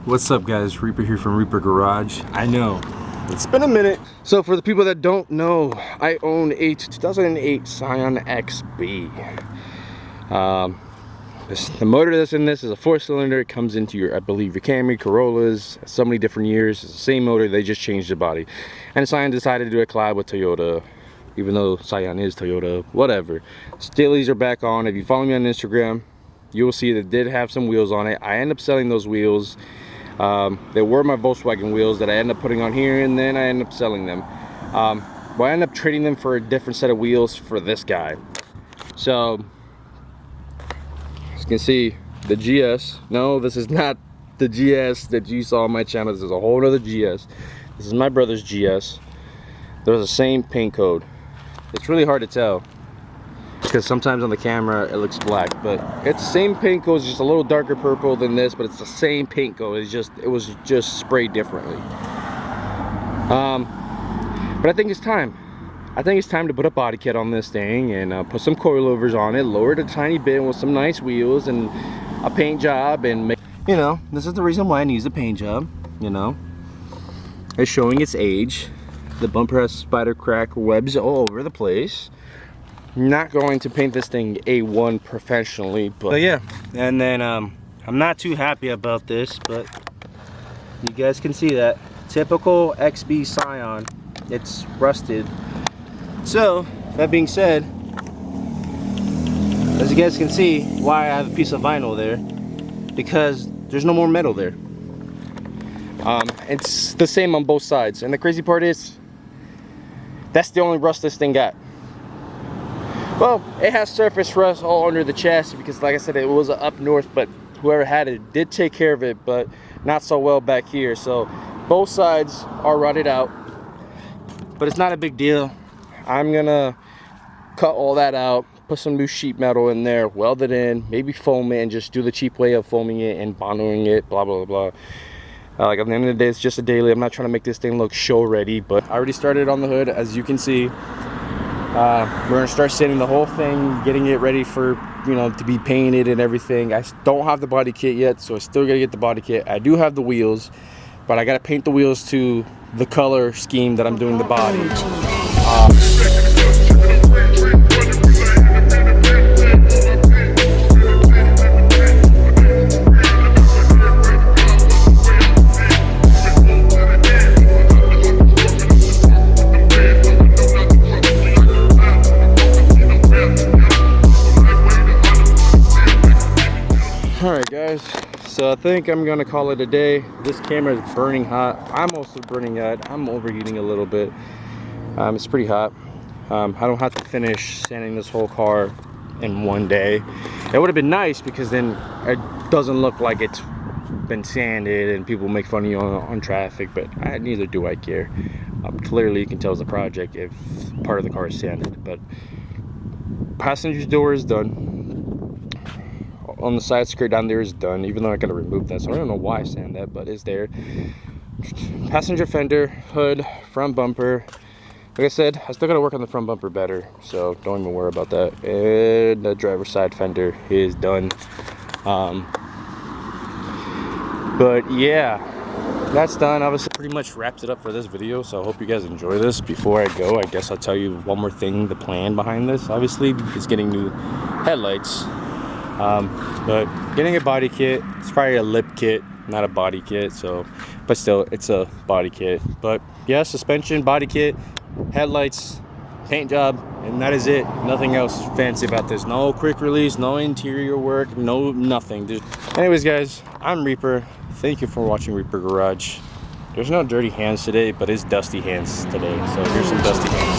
What's up, guys? Reaper here from Reaper Garage. I know it's been a minute. So for the people that don't know, I own a 2008 Scion XB. The motor that's in this is a 4-cylinder. It comes into your, I believe, your Camry, Corollas, so many different years. It's the same motor, they just changed the body. And Scion decided to do a collab with Toyota, even though Scion is Toyota, whatever. Steelies are back on. If you follow me on Instagram, you will see that it did have some wheels on it. I ended up selling those wheels. They were my Volkswagen wheels that I ended up putting on here, and then I ended up selling them. But I ended up trading them for a different set of wheels for this guy. So, as you can see, the GS. No, this is not the GS that you saw on my channel. This is a whole other GS. This is my brother's GS. They're the same paint code. It's really hard to tell because sometimes on the camera it looks black, but it's the same paint code. It's just a little darker purple than this, but it's the same paint code. It was just sprayed differently. But I think it's time. I think it's time to put a body kit on this thing and put some coilovers on it, lower it a tiny bit with some nice wheels and a paint job, and make, you know, this is the reason why it needs a paint job. You know, it's showing its age. The bumper has spider crack webs all over the place. Not going to paint this thing A1 professionally, but yeah. And then I'm not too happy about this, but you guys can see that typical XB Scion, it's rusted. So that being said, as you guys can see, why I have a piece of vinyl there, because there's no more metal there. It's the same on both sides, and the crazy part is that's the only rust this thing got. Well, it has surface rust all under the chassis because, like I said, it was up north, but whoever had it did take care of it, but not so well back here. So both sides are rotted out, but it's not a big deal. I'm gonna cut all that out, put some new sheet metal in there, weld it in, maybe foam it, and just do the cheap way of foaming it and bondoing it, blah blah blah. Like, at the end of the day, it's just a daily. I'm not trying to make this thing look show ready, but I already started on the hood, as you can see. We're gonna start sanding the whole thing, getting it ready for, you know, to be painted and everything. I don't have the body kit yet, so I still gotta get the body kit. I do have the wheels, but I gotta paint the wheels to the color scheme that I'm doing the body. Alright guys, so I think I'm gonna call it a day. This camera is burning hot. I'm also burning hot. I'm overheating a little bit. It's pretty hot. I don't have to finish sanding this whole car in one day. It would have been nice because then it doesn't look like it's been sanded and people make fun of you on traffic, but neither do I care. Clearly you can tell it's a project if part of the car is sanded. But passenger's door is done. On the side skirt down there is done, even though I gotta remove that, so I don't know why I sand that, but it's there. Passenger fender, hood, front bumper. Like I said, I still gotta work on the front bumper better, so don't even worry about that. And the driver's side fender is done. But yeah, that's done. Obviously pretty much wraps it up for this video, so I hope you guys enjoy this. Before I go, I guess I'll tell you one more thing. The plan behind this, obviously, is getting new headlights. But getting a body kit, it's probably a lip kit, not a body kit, so, but still, it's a body kit. But yeah, suspension, body kit, headlights, paint job, and that is it. Nothing else fancy about this. No quick release, no interior work, no nothing. Anyways guys, I'm Reaper. Thank you for watching Reaper Garage. There's no dirty hands today, but it's dusty hands today, so here's some dusty hands.